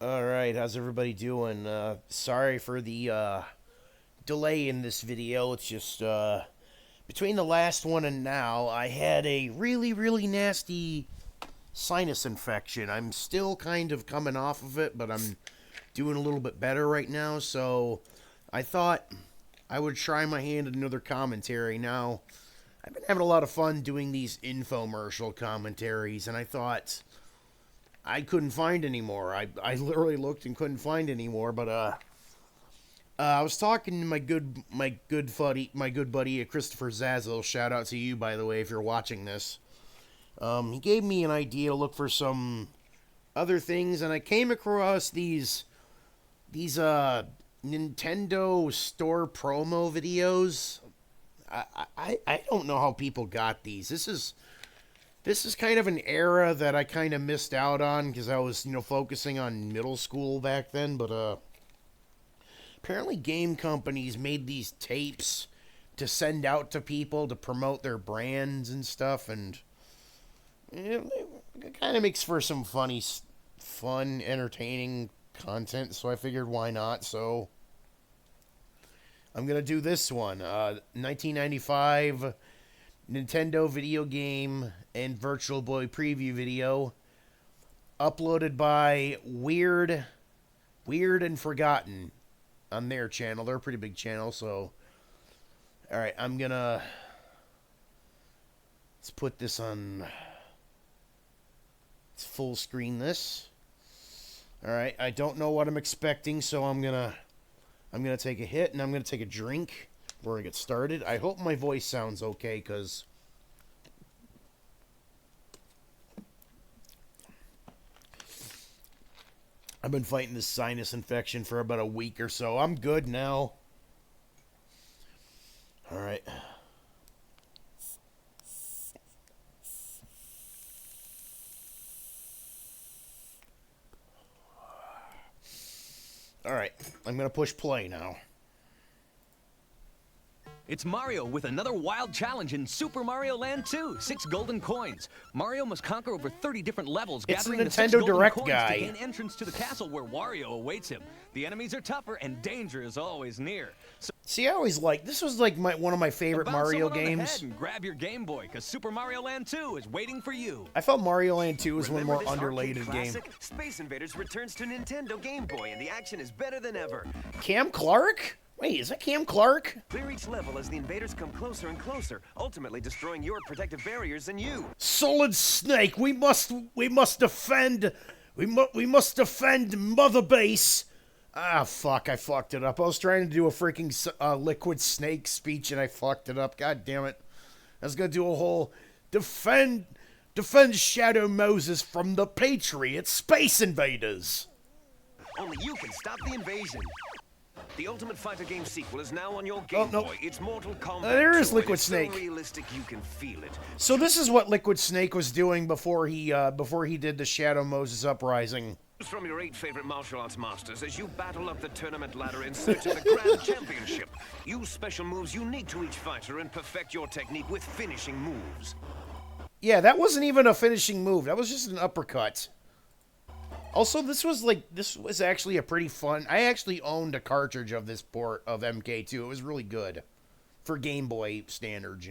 Alright, how's everybody doing? Sorry for the delay in this video. It's just between the last one and now, I had a really nasty sinus infection. I'm still kind of coming off of it, but I'm doing a little bit better right now, so I thought I would try my hand at another commentary. Now, I've been having a lot of fun doing these infomercial commentaries, and I thought I couldn't find any more. I literally looked and couldn't find any more, but I was talking to my good buddy Christopher Zazzle. Shout out to you, by the way, if you're watching this. He gave me an idea to look for some other things, and I came across these Nintendo store promo videos. I don't know how people got these. This is kind of an era that I kind of missed out on because I was, focusing on middle school back then. But apparently game companies made these tapes to send out to people to promote their brands and stuff. And it kind of makes for some fun, entertaining content. So I figured why not. So I'm going to do this one. 1995 Nintendo video game and Virtual Boy preview video uploaded by Weird and Forgotten on their channel. They're a pretty big channel, so alright, let's put this on, let's full screen this. Alright, I don't know what I'm expecting, so I'm gonna take a hit and I'm gonna take a drink before I get started. I hope my voice sounds okay, because I've been fighting this sinus infection for about a week or so. I'm good now. Alright. Alright, I'm gonna push play now. It's Mario with another wild challenge in Super Mario Land 2. 6 golden coins. Mario must conquer over 30 different levels, It's gathering the the 6 Nintendo golden Direct coins guy. to gain entrance to the castle where Wario awaits him. The enemies are tougher and danger is always near. So See, I always this was like one of my favorite bounce Mario someone on the games. head and grab your Game Boy, because Super Mario Land 2 is waiting for you. I felt Mario Land 2 was one Remember more this underrated arcade game. classic? Space Invaders returns to Nintendo Game Boy, and the action is better than ever. Cam Clark? Wait, is that Cam Clark? Clear each level as the invaders come closer and closer, ultimately destroying your protective barriers and you. Solid Snake, we must defend Mother Base. Ah, fuck, I fucked it up. I was trying to do a freaking Liquid Snake speech and I fucked it up. God damn it. I was gonna do a whole defend Shadow Moses from the Patriot Space Invaders. Only you can stop the invasion. The Ultimate Fighter game sequel is now on your Game no. Boy. It's Mortal Kombat. There is 2, Liquid and it's Snake. So realistic you can feel it. So this is what Liquid Snake was doing before he did the Shadow Moses Uprising. Choose from your 8 favorite martial arts masters as you battle up the tournament ladder in search of the Grand Championship. Use special moves unique to each fighter and perfect your technique with finishing moves. Yeah, that wasn't even a finishing move. That was just an uppercut. Also, this was actually a pretty fun. I actually owned a cartridge of this port of MK2. It was really good for Game Boy standards,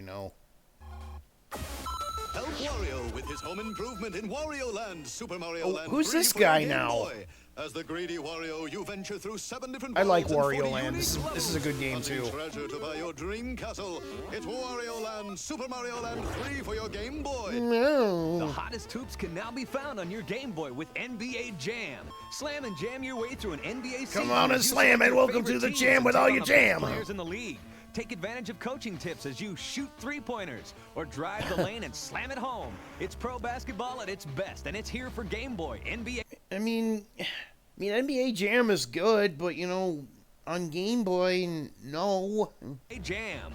Help Wario with his home improvement in Wario Land, Super Mario Land. who's 3 this for your guy Game now? Boy. As the greedy Wario, you venture through 7 different I like worlds and Wario 40 Land. unique This is a good game levels. too. Hunting treasure to buy your dream castle. It's Wario Land, Super Mario Land 3 for your Game Boy. The No. hottest hoops can now be found on your Game Boy with NBA Jam. Slam and jam your way through an NBA season. Come on and as you slam select and your welcome to favorite the teams jam and with take all on your the best jam. players in the league. Take advantage of coaching tips as you shoot three-pointers or drive the lane and slam it home. It's pro basketball at its best, and it's here for Game Boy. I mean, NBA Jam is good, but on Game Boy, no. Jam.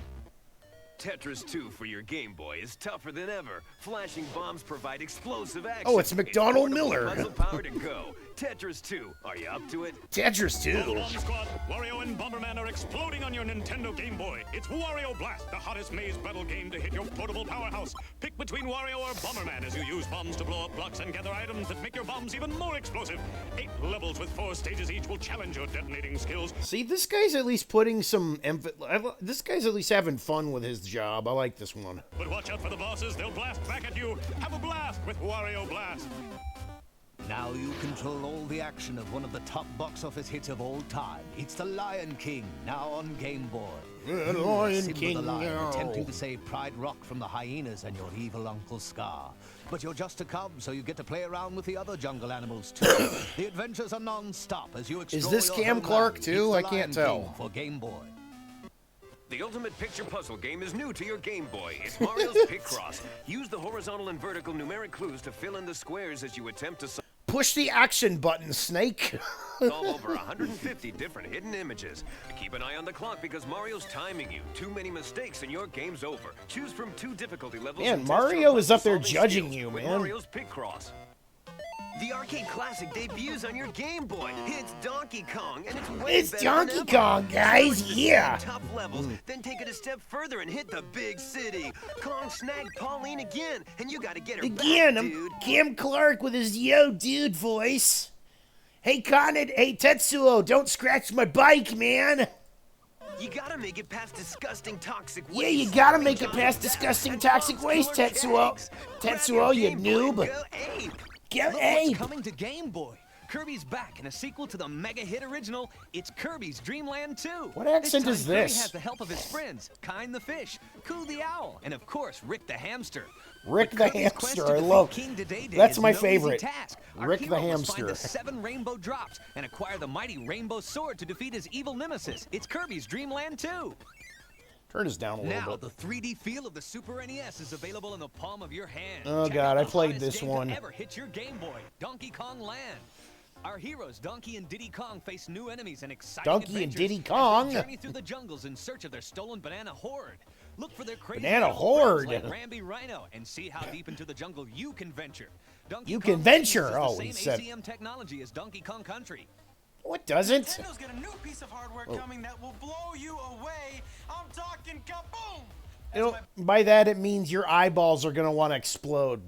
Tetris 2 for your Game Boy is tougher than ever. Flashing bombs provide explosive action. Oh, it's McDonald portable Miller. Muscle power to go. Tetris 2. Are you up to it? Tetris 2. Hold on, squad. Wario and Bomberman are exploding on your Nintendo Game Boy. It's Wario Blast, the hottest maze battle game to hit your portable powerhouse. Pick between Wario or Bomberman as you use bombs to blow up blocks and gather items that make your bombs even more explosive. 8 levels with 4 stages each will challenge your detonating skills. See, this guy's at least putting some this guy's at least having fun with his job. I like this one. But watch out for the bosses. They'll blast back at you. Have a blast with Wario Blast. Now you control all the action of one of the top box office hits of all time. It's The Lion King, now on Game Boy. The You, Lion Simba King, the Lion, no. attempting to save Pride Rock from the hyenas and your evil Uncle Scar. But you're just a cub, so you get to play around with the other jungle animals too. The adventures are non-stop as you explore this your Cam homeland. Clark, It's too? The I can't Lion tell. King for Game Boy. The ultimate picture puzzle game is new to your Game Boy. It's Mario's Picross. Use the horizontal and vertical numeric clues to fill in the squares as you attempt to Push the action button, Snake. solve over 150 different hidden images. Keep an eye on the clock because Mario's timing you. Too many mistakes and your game's over. Choose from 2 difficulty levels. Man, and test Mario your is up there puzzle-solving judging skills you, with man. Mario's Picross. The arcade classic debuts on your Game Boy. It's Donkey Kong, and it's way It's better Donkey than ever. Kong, guys, Start with the yeah. same tough levels, then take it a step further and hit the big city. Kong snagged Pauline again, and you gotta get her Again, back, I'm dude. Cam Clark with his yo dude voice. Hey Conid, hey Tetsuo, don't scratch my bike, man. You gotta make it past disgusting toxic waste. Yeah, you gotta make it Enjoy past that disgusting and toxic Bob's waste, Killer Tetsuo. Kegs. Grab Tetsuo, your you Game Boy and noob. go ape. Get Look ape. what's coming to Game Boy. Kirby's back in a sequel to the mega hit original. It's Kirby's Dream Land 2. What accent time, is Kirby this? has the help of his friends, Kind the fish, Coo the owl, and of course Rick the hamster. Rick But the Kirby's quest hamster, to I defeat love. King Dedede That's is my no easy favorite. task. Our Rick the hero must find hamster. the 7 rainbow drops and acquire the mighty rainbow sword to defeat his evil nemesis. It's Kirby's Dream Land 2. Turn this down a little Now, bit. the 3D feel of the Super NES is available in the palm of your hand. Oh, Check God, out I the played hottest this game one. to ever hit your Game Boy, Donkey Kong Land. Our heroes, Donkey and Diddy Kong, face new enemies and exciting Donkey and adventures Diddy as they Kong? journey through the jungles in search of their stolen banana horde. Look for their crazy Banana little horde? friends like Rambi Rhino and see how deep into the jungle you can venture. Donkey You Kong can venture? uses Oh, the he same said- ACM technology as Donkey Kong Country. What doesn't? Nintendo's got a new piece of hardware coming that will blow you away. I'm talking kaboom! You know, by that it means your eyeballs are gonna want to explode.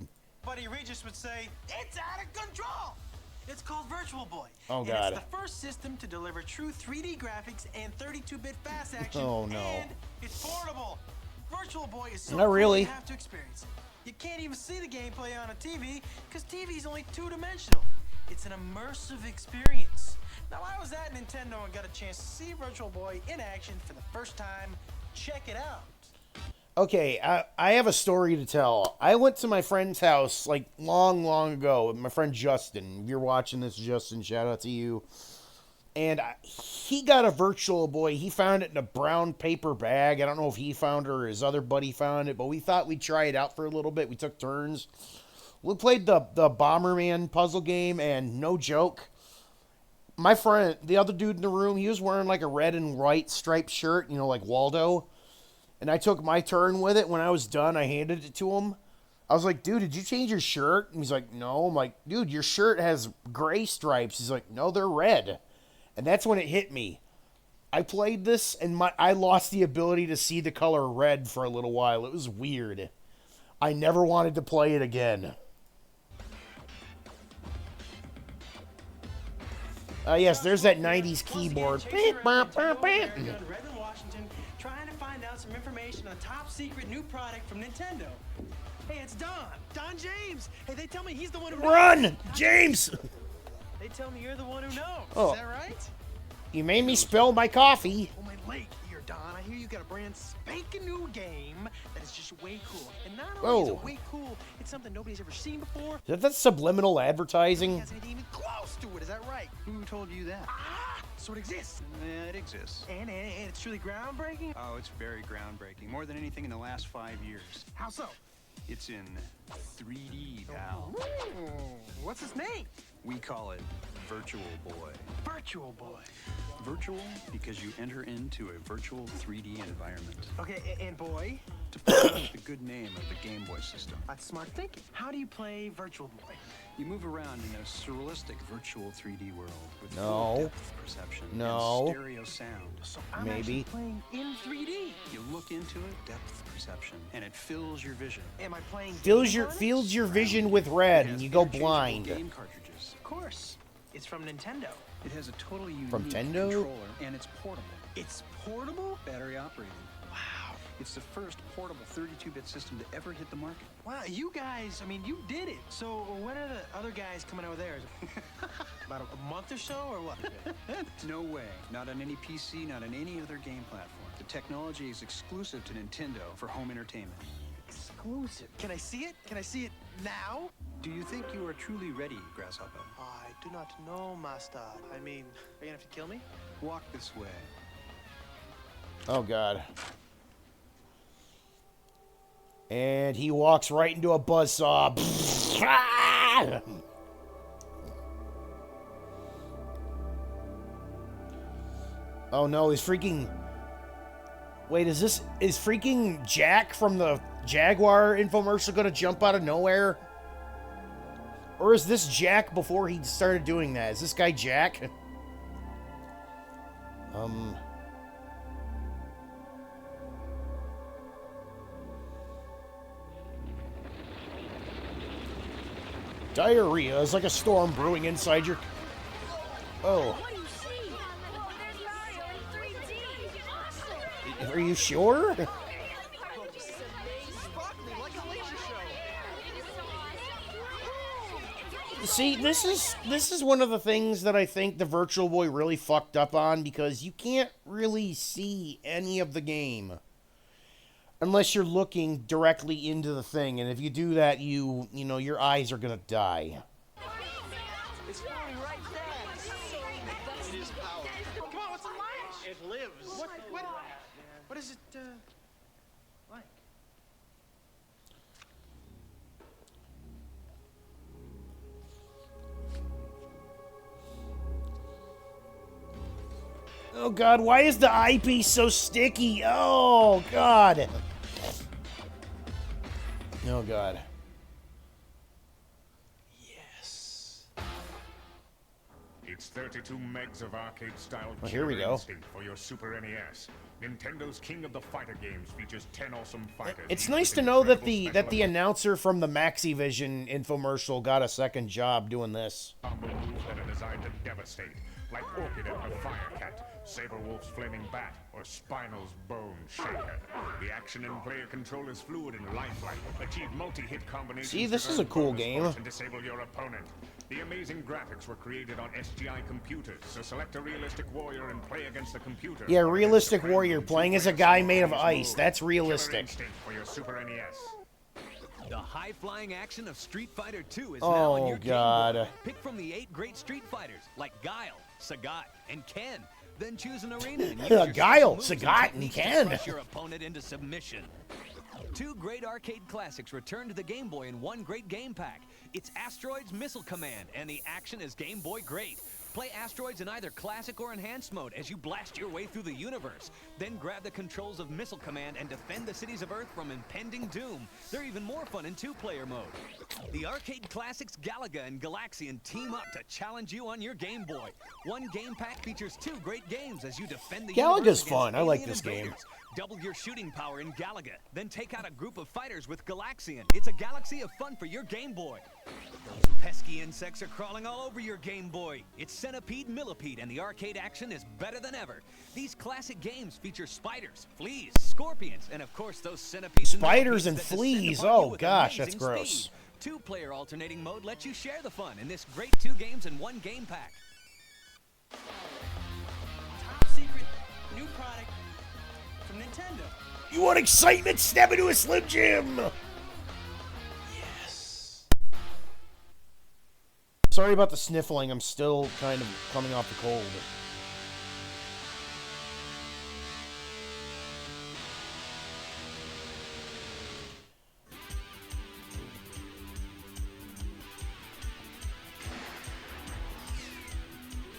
Buddy Regis would say, it's out of control! It's called Virtual Boy. Oh, and God. it's the first system to deliver true 3D graphics and 32-bit fast action. Oh, no. And it's portable. Virtual Boy is so Not cool really. you have to experience it. You can't even see the gameplay on a TV because TV's only 2-dimensional. It's an immersive experience. Now, I was at Nintendo and got a chance to see Virtual Boy in action for the first time. Check it out. Okay, I have a story to tell. I went to my friend's house like long ago with my friend Justin. If you're watching this, Justin, shout out to you. And he got a Virtual Boy. He found it in a brown paper bag. I don't know if he found it or his other buddy found it, but we thought we'd try it out for a little bit. We took turns. We played the Bomberman puzzle game, and no joke, my friend, the other dude in the room, he was wearing like a red and white striped shirt, you know, like Waldo. And I took my turn with it. When I was done, I handed it to him. I was like, dude, did you change your shirt? And he's like, no. I'm like, dude, your shirt has gray stripes. He's like, no, they're red. And that's when it hit me. I played this, and I lost the ability to see the color red for a little while. It was weird. I never wanted to play it again. Yes, there's that 90s keyboard. Beep, bop, bop, bop. Redmond, Washington, trying to find out some information on a top secret new product from Nintendo. Hey, it's Don James. Hey, they tell me he's the one who knows. Run, James! They tell me you're the one who knows. Oh. Is that right? You made me spill my coffee. Oh, my leg here, Don. I hear you got a brand spanking new game that is just way cool. And not only is Whoa. it way cool, it's something nobody's ever seen before. Is that subliminal It advertising? hasn't even close to it. Is that right? Who told you that? Ah, so it exists. Yeah, it exists. And it's truly groundbreaking. Oh, it's very groundbreaking. More than anything in the last 5 years. How so? It's in 3D, pal. Ooh, what's his name? We call it Virtual Boy. Virtual Boy. Virtual because you enter into a virtual 3D environment. Okay, and boy, To follow the good name of the Game Boy system. that's smart thinking. How do you play Virtual Boy? You move around in a surrealistic virtual 3D world with No. full depth perception No. and stereo sound. So I'm Maybe. actually playing in 3D. You look into it, depth perception, and it fills your vision. Am I playing? Fills games your on it? fields your vision with red, It and has you go interchangeable blind. Game cartridges. Of course. It's from Nintendo. It has a totally unique From Tendo? controller, and it's portable. It's portable? Battery operated. Wow. It's the first portable 32-bit system to ever hit the market. Wow, you guys, I mean, you did it. So when are the other guys coming out with theirs? About a month or so, or what? No way. Not on any PC, not on any other game platform. The technology is exclusive to Nintendo for home entertainment. Exclusive. Can I see it? Can I see it now? Do you think you are truly ready, Grasshopper? I do not know, Master. I mean, are you gonna have to kill me? Walk this way. Oh, God. And he walks right into a buzzsaw. Oh, no, he's freaking... Wait, is freaking Jack from the Jaguar infomercial gonna jump out of nowhere? Or is this Jack before he started doing that? Is this guy Jack? Diarrhea is like a storm brewing inside your... Oh. What do you see? Oh, there's Mario in 3D. Awesome. Are you sure? See, this is one of the things that I think the Virtual Boy really fucked up on, because you can't really see any of the game unless you're looking directly into the thing, and if you do that, you know, your eyes are gonna die. It's falling right there. It is power. Come on, what's the matter? It lives. What is it, like? Oh, God, why is the eyepiece so sticky? Oh, God. Oh, God. Yes. It's 32 megs of arcade-style Well, here we killer go. instinct for your Super NES. Nintendo's King of the Fighter games features 10 awesome fighters. It's each nice with to know that incredible the special announcer from the Maxivision infomercial got a second job doing this. combo moves that are designed to devastate, like Orchid and her Fire Cat, Saberwolf's Flaming Bat, or Spinal's Bone Shaker. The action and player control is fluid and lifelike. Achieve multi-hit combinations. See, this to is a earn cool bonus game. points and disable your opponent. The amazing graphics were created on SGI computers, so select a realistic warrior and play against the computer. Yeah, or realistic against a warrior friend playing in as a two guy players made of simultaneous ice. mode. That's Killer realistic. instinct for your Super NES. The high-flying action of Street Fighter 2 is Oh, now on your God. Game Boy. Pick from the 8 great Street Fighters, like Guile, Sagat, and Ken. Then choose an arena and use your Guile, special moves Sagat, and techniques to Ken. crush your opponent into submission. 2 great arcade classics return to the Game Boy in one great game pack. It's Asteroids Missile Command, and the action is Game Boy great. Play Asteroids in either classic or enhanced mode as you blast your way through the universe. Then grab the controls of Missile Command and defend the cities of Earth from impending doom. They're even more fun in 2-player mode. The arcade classics Galaga and Galaxian team up to challenge you on your Game Boy. One game pack features 2 great games as you defend the Galaga's universe against fun. I like alien this game. invaders. Double your shooting power in Galaga. Then take out a group of fighters with Galaxian. It's a galaxy of fun for your Game Boy. Those pesky insects are crawling all over your Game Boy. It's Centipede Millipede, and the arcade action is better than ever. These classic games feature spiders, fleas, scorpions, and of course those centipedes Spiders and millipedes that fleas. descend upon you Oh, with gosh, that's amazing gross. speed. 2-player alternating mode lets you share the fun in this great 2 games in one game pack. Top secret new product from Nintendo. You want excitement? Step into a Slim Jim! Yes. Sorry about the sniffling. I'm still kind of coming off the cold.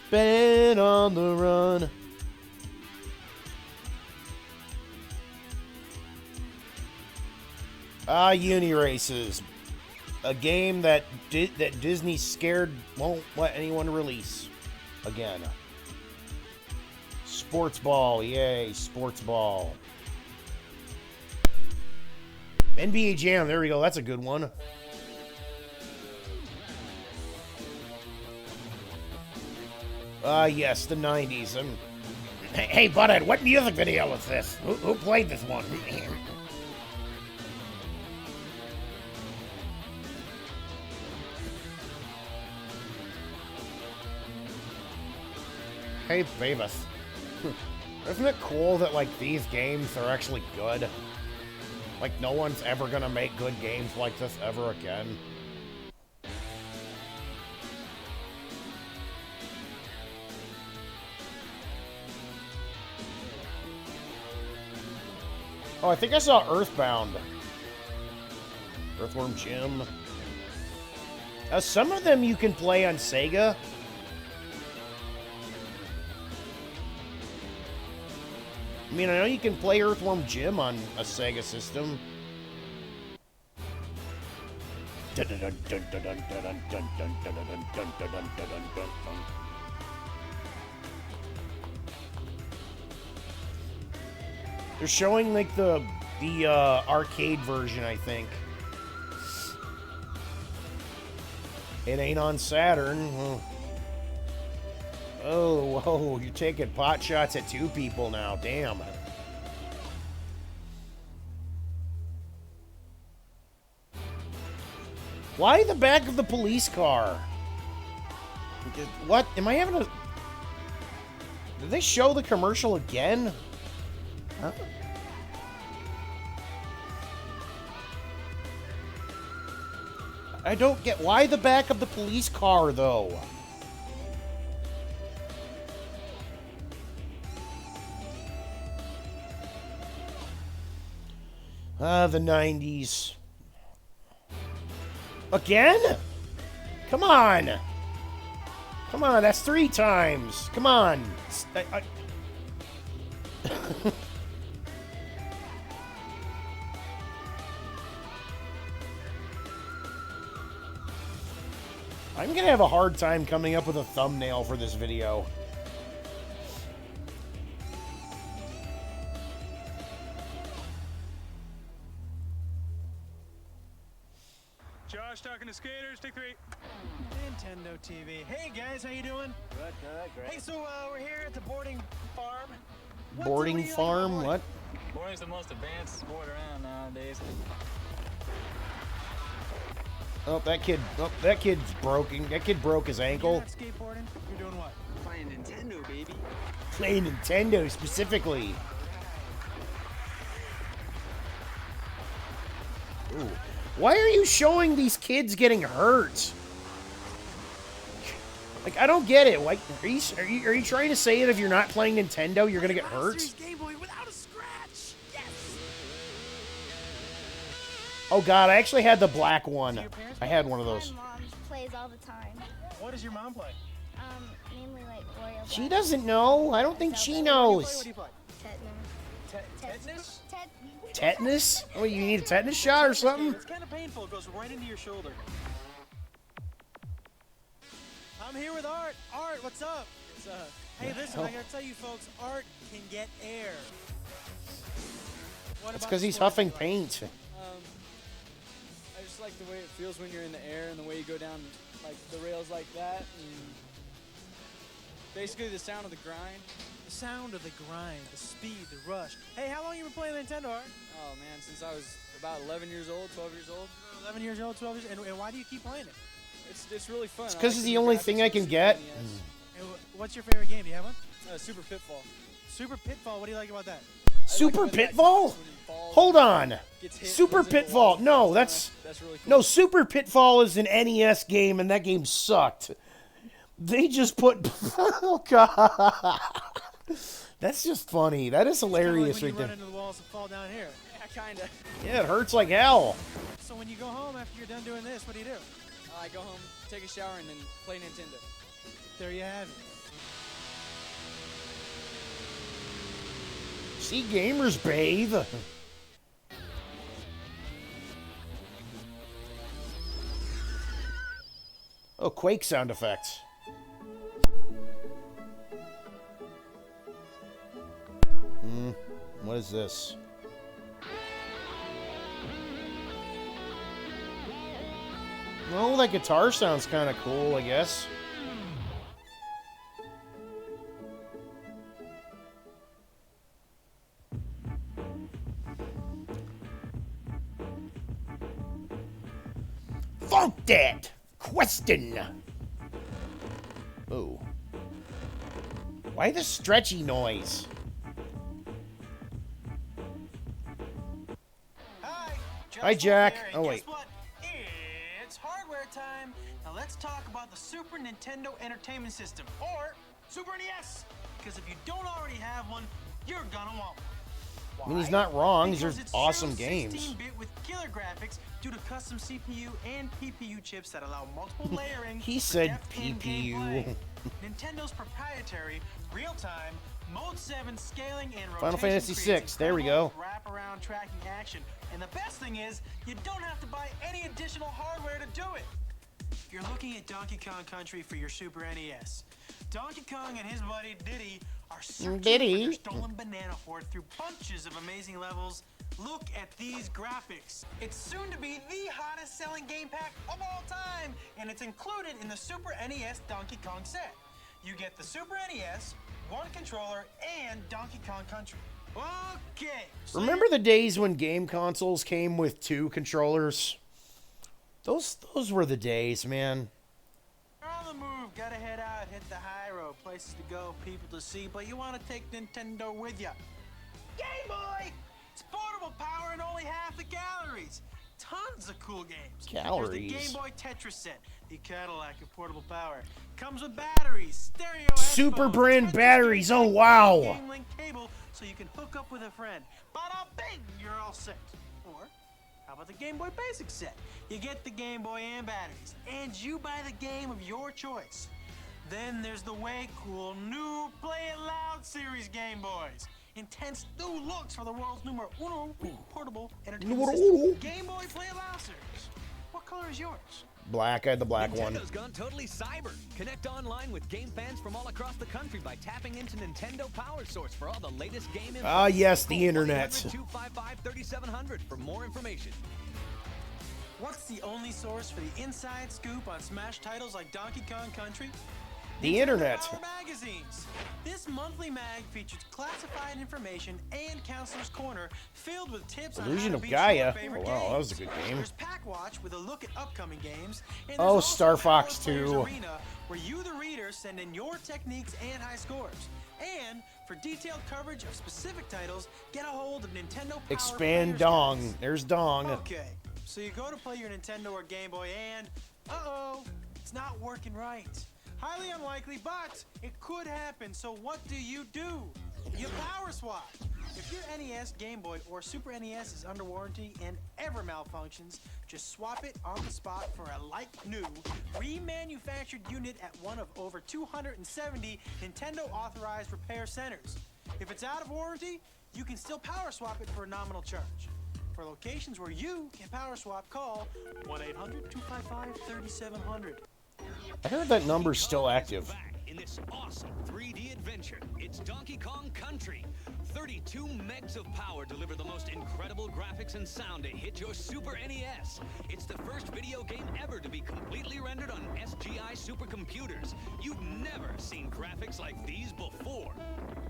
Been on the run. Uni races. a game that that Disney scared won't let anyone release again. Sports ball, yay, sports ball. NBA Jam, there we go, that's a good one. Yes, the 90s. Hey, Butthead, what music video was this? Who played this one? Hey, Beavis. Isn't it cool that, like, these games are actually good? Like, no one's ever gonna make good games like this ever again. Oh, I think I saw Earthbound. Earthworm Jim. Some of them you can play on Sega. I mean, I know you can play Earthworm Jim on a Sega system. They're showing like the arcade version, I think. It ain't on Saturn. Oh, whoa, you're taking pot shots at two people now. Damn. Why the back of the police car? What? Am I having a... Did they show the commercial again? Huh? I don't get... Why the back of the police car, though? The 90s. Again? Come on! Come on, that's 3 times. Come on. I'm gonna have a hard time coming up with a thumbnail for this video. Josh talking to skaters, take 3. Nintendo TV. Hey guys, how you doing? Good, great. Hey, so we're here at the boarding farm. Boarding farm? What? Boarding's the most advanced sport around nowadays. Oh, that kid's broken. That kid broke his ankle. You're not skateboarding? You're doing what? Playing Nintendo, baby. Playing Nintendo specifically. Ooh. Why are you showing these kids getting hurt? Like, I don't get it. Like, are you trying to say that if you're not playing Nintendo, you're gonna get hurt? Game Boy without a scratch. Yes. Oh God, I actually had the black one. I had one of those. My mom plays all the time. What does your mom play? Mainly like Wario. She doesn't know. I don't think she knows. What do you play? Tetanus. Tetanus? Tetanus? Oh, you need a tetanus shot or something? It's kind of painful. It goes right into your shoulder. I'm here with Art. Art, what's up? Hey, listen, I gotta tell you folks, Art can get air. It's because he's huffing paint. I just like the way it feels when you're in the air and the way you go down like the rails like that. And basically the sound of the grind. The sound of the grind, the speed, the rush. Hey, how long you been playing Nintendo, Art? Oh man, since I was about 11 years old, 12 years old. 11 years old, 12 years, and why do you keep playing it? It's really fun. It's because it's the only thing I can get. And what's your favorite game? Do you have one? Super Pitfall. Super Pitfall, what do you like about that? Super Pitfall? Hold on. Super Pitfall. No, that's really cool. No, Super Pitfall is an NES game, and that game sucked. They just put... Oh, God. That's just funny. That is hilarious right there. Run into the walls and fall down here. Yeah, kind of. Yeah, it hurts like hell. So when you go home after you're done doing this, what do you do? I go home, take a shower, and then play Nintendo. There you have it. See gamers bathe. Oh, Quake sound effects. What is this? Well, that guitar sounds kind of cool, I guess. Funk that! Question! Ooh. Why the stretchy noise? Hi, Jack. Here, Oh, and wait. guess what? It's hardware time. Now let's talk about the Super Nintendo Entertainment System, or Super NES. Because if you don't already have one, you're gonna want one. Why? I mean, he's not wrong. These Because are it's awesome true games. 16-bit with killer graphics due to custom CPU and PPU chips that allow multiple layering. He for said depth in PPU. gameplay. Nintendo's proprietary real-time Mode 7 scaling and rotation Final Fantasy creates VI. There we go. incredible wrap-around tracking action. And the best thing is, you don't have to buy any additional hardware to do it. If you're looking at Donkey Kong Country for your Super NES, Donkey Kong and his buddy Diddy are searching for their stolen banana hoard through bunches of amazing levels. Look at these graphics. It's soon to be the hottest selling game pack of all time, and it's included in the Super NES Donkey Kong set. You get the Super NES, one controller, and Donkey Kong Country. Okay. So Remember the days when game consoles came with 2 controllers? Those were the days, man. you're on the move, gotta head out, hit the high road, places to go, people to see, but you want to take Nintendo with you. Game Boy! It's portable power and only half the calories. Tons of cool games. Calories. There's the Game Boy Tetris set, the Cadillac of portable power. Comes with batteries, stereo Super headphones, brand Tetris batteries, game oh pack, wow. Game Link cable, so you can hook up with a friend. Bada bing, you're all set. Or how about the Game Boy Basic set? You get the Game Boy and batteries, and you buy the game of your choice. Then there's the way cool new Play It Loud series Game Boys. Intense new looks for the world's numero uno portable entertainment system. Game Boy Play It Loud series. What color is yours? Black, I had the black one. Nintendo's gone totally cyber. Connect online with game fans from all across the country by tapping into Nintendo Power Source for all the latest game info. Ah, yes, the Call internet. 1-800-255-3700 for more information. What's the only source for the inside scoop on smash titles like Donkey Kong Country? The internet. Power magazines. This monthly mag features classified information and Counselor's Corner filled with tips Illusion on how of to beat Gaia. your favorite Oh, wow, games. that was a good game. There's Pack Watch with a look at upcoming games. And there's Oh, also Star Fox Power Players 2. Arena, where you, the reader, send in your techniques and high scores. And for detailed coverage of specific titles, get a hold of Nintendo Power Expand Players Dong. Guides. There's Dong. Okay, so you go to play your Nintendo or Game Boy and, uh-oh, it's not working right. Highly unlikely, but it could happen, so what do? You power swap. If your NES, Game Boy, or Super NES is under warranty and ever malfunctions, just swap it on the spot for a like-new, remanufactured unit at one of over 270 Nintendo-authorized repair centers. If it's out of warranty, you can still power swap it for a nominal charge. For locations where you can power swap, call 1-800-255-3700. I heard that number's still active. Back in this awesome 3D adventure, it's Donkey Kong Country. 32 megs of power deliver the most incredible graphics and sound to hit your Super NES. It's the first video game ever to be completely rendered on SGI supercomputers. You've never seen graphics like these before.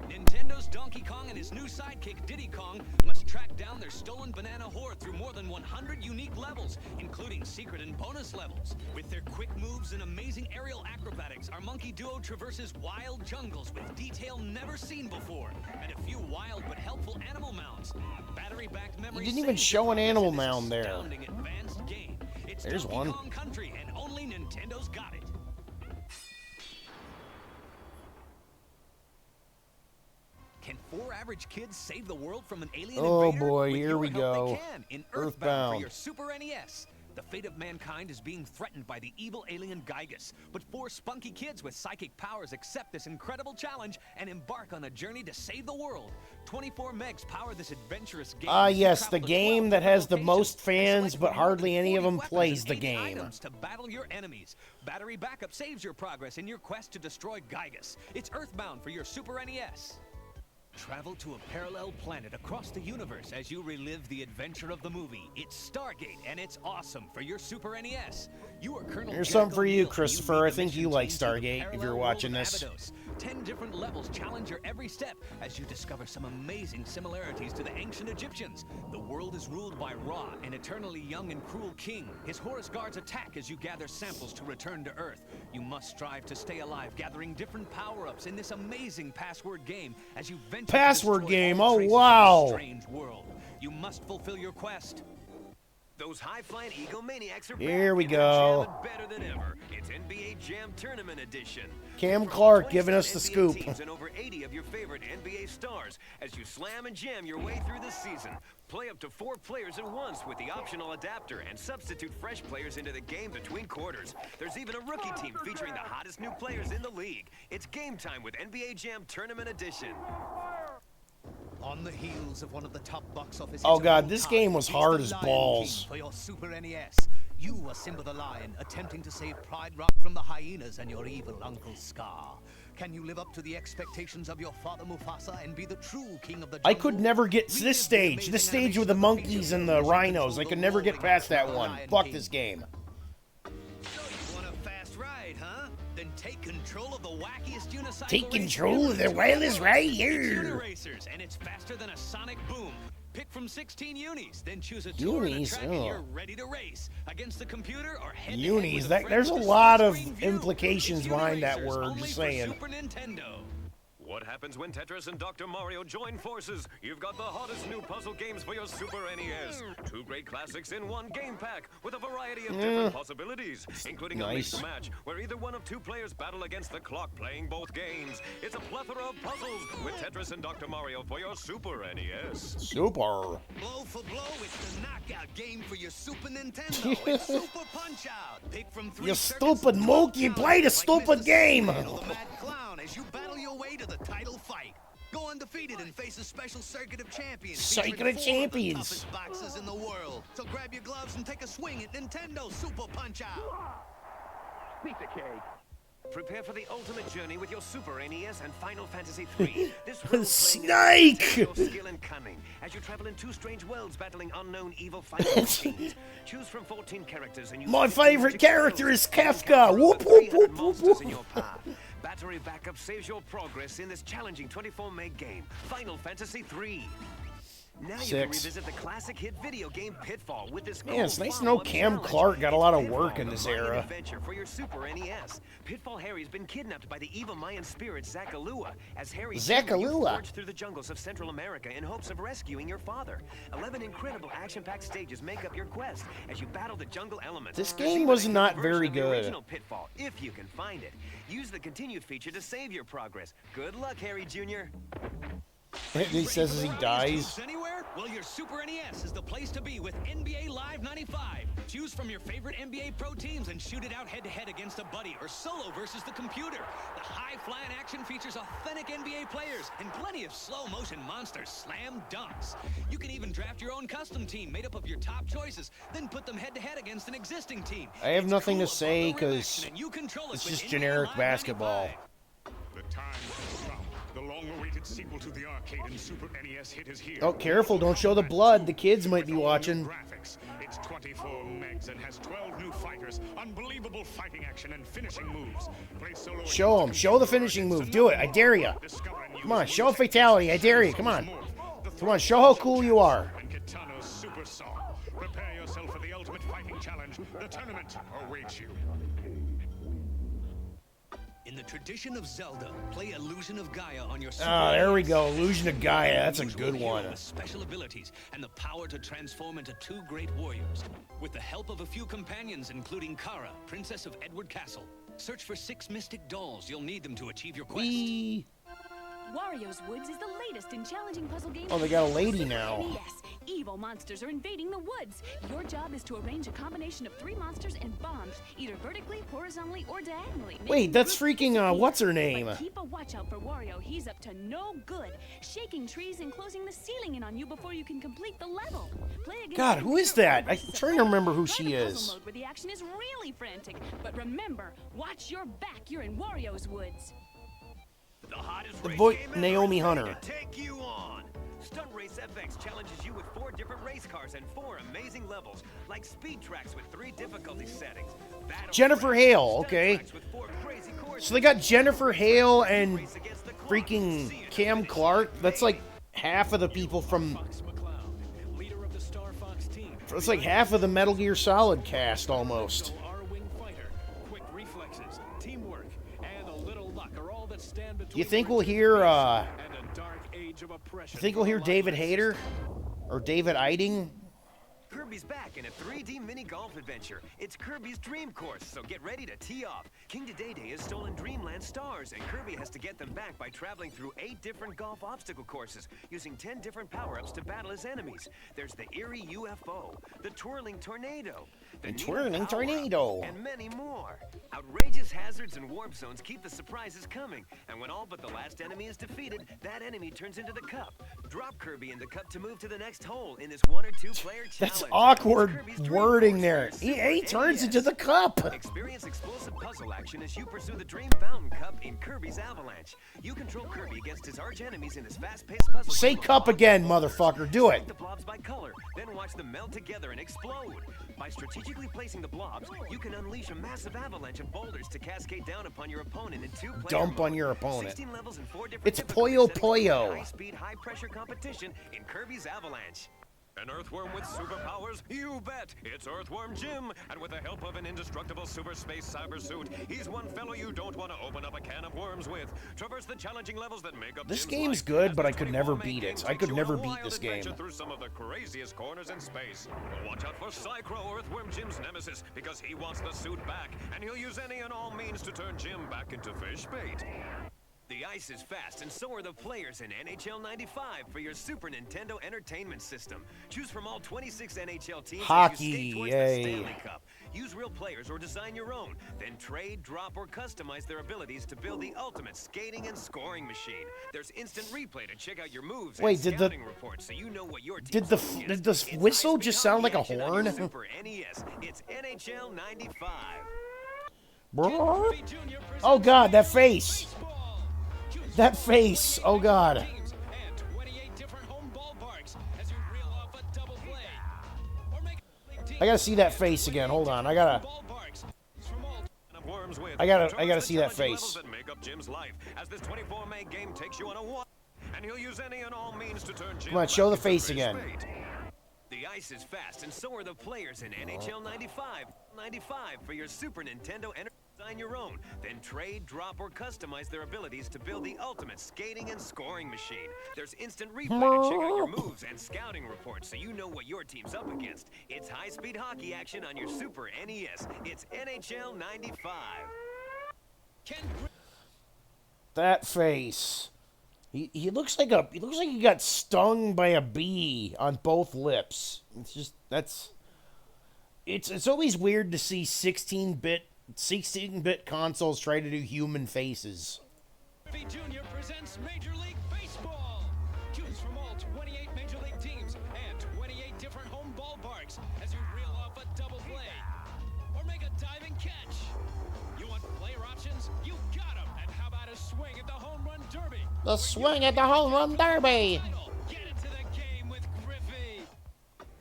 Nintendo's Donkey Kong and his new sidekick Diddy Kong must track down their stolen banana hoard through more than 100 unique levels, including secret and bonus levels. With their quick moves and amazing aerial acrobatics, our monkey duo traverses wild jungles with detail never seen before, and a few wild but helpful animal mounds. Battery-backed memory. You didn't even show an animal mound there. Astounding advanced game. It's There's Donkey one. Kong Country, and only Nintendo's got it. Can 4 average kids save the world from an alien Oh invader? boy, With here your we help, go. they can in Earthbound Earthbound. for your Super NES. The fate of mankind is being threatened by the evil alien Gygus. But 4 spunky kids with psychic powers accept this incredible challenge and embark on a journey to save the world. 24 megs power this adventurous game. Ah, yes, the game that has the most fans, but hardly any of them plays the game. To battle your enemies. Battery backup saves your progress in your quest to destroy Gygus. It's Earthbound for your Super NES. Travel to a parallel planet across the universe as you relive the adventure of the movie. It's Stargate, and it's awesome for your Super NES. You are Colonel Here's Jack something for you, O'Neill, Christopher. I lead the think you mission like team to the Stargate, if parallel you're world watching of this. Abydos. 10 different levels challenge your every step as you discover some amazing similarities to the ancient Egyptians. The world is ruled by Ra, an eternally young and cruel king. His Horus guards attack as you gather samples to return to Earth. You must strive to stay alive, gathering different power-ups in this amazing password game as you venture Password to game, all oh traces of wow! this strange world. You must fulfill your quest. Those high-flying egomaniacs are Here back we and go. they're jamming better than ever. It's NBA Jam Tournament Edition. Cam Pick from Clark giving us the 27 scoop. teams and over 80 of your favorite NBA stars as you slam and jam your way through the season. Play up to 4 players at once with the optional adapter and substitute fresh players into the game between quarters. There's even a rookie team featuring the hottest new players in the league. It's game time with NBA Jam Tournament Edition. On the heels of one of the top box office Oh hits of god, all this time, game was it's hard The as Lion balls. King for your Super NES. You are Simba the Lion, attempting to save Pride Rock from the hyenas and your evil Uncle Scar. Can you live up to the expectations of your father Mufasa and be the true king of the jungle? I could never get to this stage. This stage with the monkeys and the rhinos. I could never get past that one. Fuck this game. So you want a fast ride, huh? Then take control of the wackiest unicycle Take race control ever of the to wildest world. right It's here. Uniracers, and it's faster than a sonic boom. Pick from 16 unis, then choose a tour and a Unis? track, and you're Oh. ready to race against the computer or head Unis. to head with a That, friend there's a with lot of split-screen view. implications It's behind that Uniracers, word. only Just for saying. Super Nintendo. What happens when Tetris and Dr. Mario join forces? You've got the hottest new puzzle games for your Super NES. 2 great classics in one game pack with a variety of different possibilities, including a Nice. mixed match where either one of 2 players battle against the clock playing both games. It's a plethora of puzzles with Tetris and Dr. Mario for your Super NES. Super. Blow for blow, it's the knockout game for your Super Nintendo. It's Super Punch-Out. Pick from 3 You circuits stupid and monkey, you count played a like stupid Mr. game. Satan or the Mad Clown as you battle your way to the title fight. Go undefeated and face a special circuit of champions. Circuit featuring of 4 champions. Of the toughest boxes in the world. So grab your gloves and take a swing at Nintendo Super Punch-Out. Prepare for the ultimate journey with your Super NES and Final Fantasy III. This role-playing Snake! test your skill and cunning as you travel in 2 strange worlds battling unknown evil fighting machines. Choose from 14 characters and use My 15 favorite magic character spells is and Kafka. encounter over Whoop, whoop, 300 whoop, whoop, monsters in whoop. your path. Battery backup saves your progress in this challenging 24 meg game, Final Fantasy III. Now you can 6. revisit the classic hit video game Pitfall with this Man, it's cool nice to know follow-up Cam challenge. Clark got a lot of It's work Pitfall, in this the Mayan era. adventure for your Super NES. Pitfall Harry's been kidnapped by the evil Mayan spirit Zachalua. As Harry Zachalua. forged through the jungles of Central America in hopes of rescuing your father. 11 incredible action-packed stages make up your quest as you battle the jungle elements. This Receive game a was hidden not version very of the good. original Pitfall, if you can find it. Use the continued feature to save your progress. Good luck, Harry Jr. He says as he dies. Anywhere? Well, your Super NES is the place to be with NBA Live 95. Choose from your favorite NBA pro teams and shoot it out head-to-head against a buddy or solo versus the computer. The high-flying action features authentic NBA players and plenty of slow-motion monster slam dunks. You can even draft your own custom team made up of your top choices, then put them head-to-head against an existing team. I have It's nothing cool to say above the rim 'cause action, and you control it it's with just NBA generic Live basketball. 95. The time has come. The long-awaited sequel to the arcade and Super NES hit is here. Oh, careful, don't show the blood. The kids might be watching. Graphics. It's 24 megs and has 12 new fighters, unbelievable fighting action and finishing moves. Play solo and Show use them. the Show the computer finishing against move. Do it. I another dare ya. Discover and Come on, use show a new fatality. I techniques dare and you. Come on. move. The Come on, show how cool you are. And Kitano's Super Song. Prepare yourself for the ultimate fighting challenge. The tournament awaits you. In the tradition of Zelda, play Illusion of Gaia on your Super Ah, there we NES. go. Illusion of Gaia. That's a Unusual good hero one. With special abilities and the power to transform into 2 great warriors. With the help of a few companions, including Kara, Princess of Edward Castle. Search for 6 mystic dolls. You'll need them to achieve your quest. Whee! Wario's Woods is the latest in challenging puzzle games. Oh, they got a lady Super now. NES. Evil monsters are invading the woods. Your job is to arrange a combination of 3 monsters and bombs, either vertically, horizontally, or diagonally. Wait, that's freaking, what's her name? But keep a watch out for Wario. He's up to no good, shaking trees and closing the ceiling in on you before you can complete the level. Play against God, who is that? I'm trying to remember who she Try the puzzle is. mode where the action is really frantic. But remember, watch your back. You're in Wario's Woods. The hottest The race boy game ever Naomi is ready Hunter. to take you on. Stunt Race FX challenges you with 4 different race cars and 4 amazing levels, like speed tracks with 3 difficulty settings. Battle Jennifer tracks, Hale, stunt okay. tracks with 4 crazy courses, So they got Jennifer Hale and race against the clock. freaking See you Cam finish Clark. your That's day. like half of the people from. Fox McCloud, leader of the Star Fox team. That's like half of the Metal Gear Solid cast almost. R-wing fighter, quick reflexes, teamwork, and a little luck are all that stand between You think we'll victory hear, and a dark age of oppression You think we'll for hear the David lifeless. Hayter? Or David Eiding? Kirby's back in a 3D mini golf adventure. It's Kirby's Dream Course, so get ready to tee off. King Dedede has stolen Dreamland stars, and Kirby has to get them back by traveling through 8 different golf obstacle courses, using 10 different power-ups to battle his enemies. There's the eerie UFO, the twirling tornado, the needle twirling power-up, tornado. and many more. Outrageous hazards and warp zones keep the surprises coming, and when all but the last enemy is defeated, that enemy turns into the cup. Drop Kirby in the cup to move to the next hole in this 1 or 2 player challenge. That's awkward It's Kirby's Dream wording Course there. for your He Super turns NES. into the cup. Experience explosive puzzle action as you pursue the Dream Fountain Cup in Kirby's Avalanche. You control Kirby against his arch enemies in this fast-paced puzzle. Say game of cup blobs again, and boulders. motherfucker. Do it. Select the blobs by color, then watch them melt together and explode. By strategically placing the blobs, you can unleash a massive avalanche of boulders to cascade down upon your opponent in 2-player Dump on mode. your opponent. 16 levels and 4 different It's difficulty Puyo settings provide Puyo. high-speed, high-pressure competition in Kirby's Avalanche. An earthworm with superpowers? You bet! It's Earthworm Jim, and with the help of an indestructible super space cyber suit, he's one fellow you don't want to open up a can of worms with. Traverse the challenging levels that make up This Jim's game's life good, as but the I could never 24 beat game it. I takes could you never on a beat wild this adventure game. through some of the craziest corners in space. Watch out for Psychro, Earthworm Jim's nemesis, because he wants the suit back, and he'll use any and all means to turn Jim back into fish bait. The ice is fast, and so are the players in NHL 95 for your Super Nintendo Entertainment System. Choose from all 26 NHL teams Hockey, as you skate towards yay. the Stanley Cup. Use real players or design your own. Then trade, drop, or customize their abilities to build the ultimate skating and scoring machine. There's instant replay to check out your moves Wait, and did the- scouting reports so you know what your Did team's the up f- against. did the It's whistle high-speed just sound like a hockey action on your horn? Super NES. It's NHL 95. Brrr. Oh god, that face. That face. Oh god. Teams and 28 different home ballparks as you reel off a double play. Or make I gotta see that face again. Hold on. I gotta ballparks from all I gotta see that face. That make up Jim's life as this 24-May game takes you on a one, and he'll use any and all means to turn Jim Come on, show back the into face fish again. bait. The ice is fast, and so are the players in NHL 95. 95 for your Super Nintendo Entertainment. Design your own, then trade, drop, or customize their abilities to build the ultimate skating and scoring machine. There's instant replay to check out your moves and scouting reports so you know what your team's up against. It's high-speed hockey action on your Super NES. It's NHL 95. That face. He looks like he got stung by a bee on both lips. It's just it's always weird to see 16-bit consoles try to do human faces. Murphy Jr. presents Major League Baseball. Choose from all 28 Major League teams and 28 different home ballparks as you reel off a double play or make a diving catch. You want player options? You got them. And how about a swing at the home run derby? The swing at the home run derby. Get into the game with Griffey.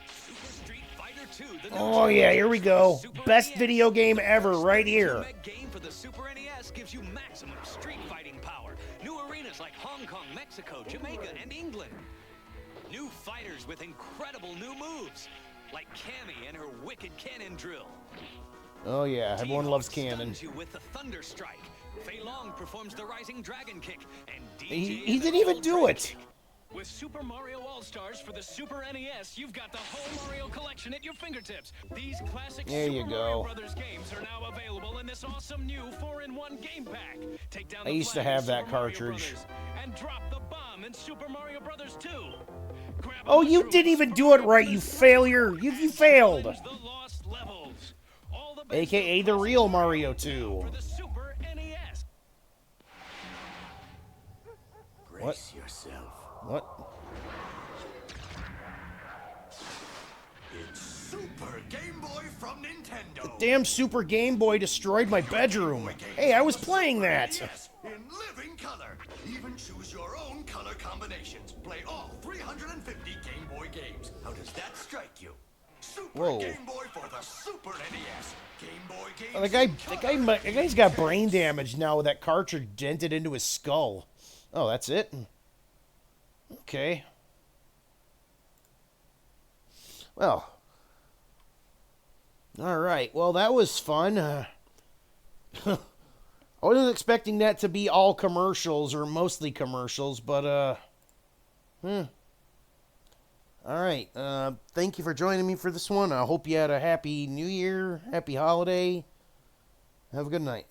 Super Street Fighter 2. Oh yeah, here we go. Best video game ever right here. Game for the Super NES gives you maximum street fighting power. New arenas like Hong Kong, Mexico, Jamaica, and England. New fighters with incredible new moves, like Cammy and her wicked cannon drill. Oh yeah, everyone T-Hawk loves Cannon. stuns you with the Thunder Strike. Fei Long performs the Rising Dragon Kick, and DJ He the didn't even Full do Dragon it. Kick. With Super Mario All-Stars for the Super NES, you've got the whole Mario collection at your fingertips. These classic There you Super go. Mario Brothers games are now available in this awesome new 4-in-1 game pack. Take down I the used to flag of have that Super Mario cartridge. Brothers and drop the bomb in Super Mario Brothers 2. Grab a Oh, you mushroom didn't in even Super do it Mario right, you Brothers 3 failure. You and failed. challenge the lost levels. All the best AKA of the classic real Mario now 2. for the Super NES. What? yourself. What? It's Super Game Boy from Nintendo. Damn Super Game Boy destroyed my bedroom. Hey, I was playing that. Yes, in living color. Even choose your own color combinations. Play all 350 Game Boy games. How does that strike you? Super Whoa. Game Boy for the Super NES. Game Boy games. Oh, the guy's got brain damage now with that cartridge dented into his skull. Oh, that's it? Okay. Well. Alright, well, that was fun. I wasn't expecting that to be all commercials, or mostly commercials, but, Alright, thank you for joining me for this one. I hope you had a happy New Year, happy holiday. Have a good night.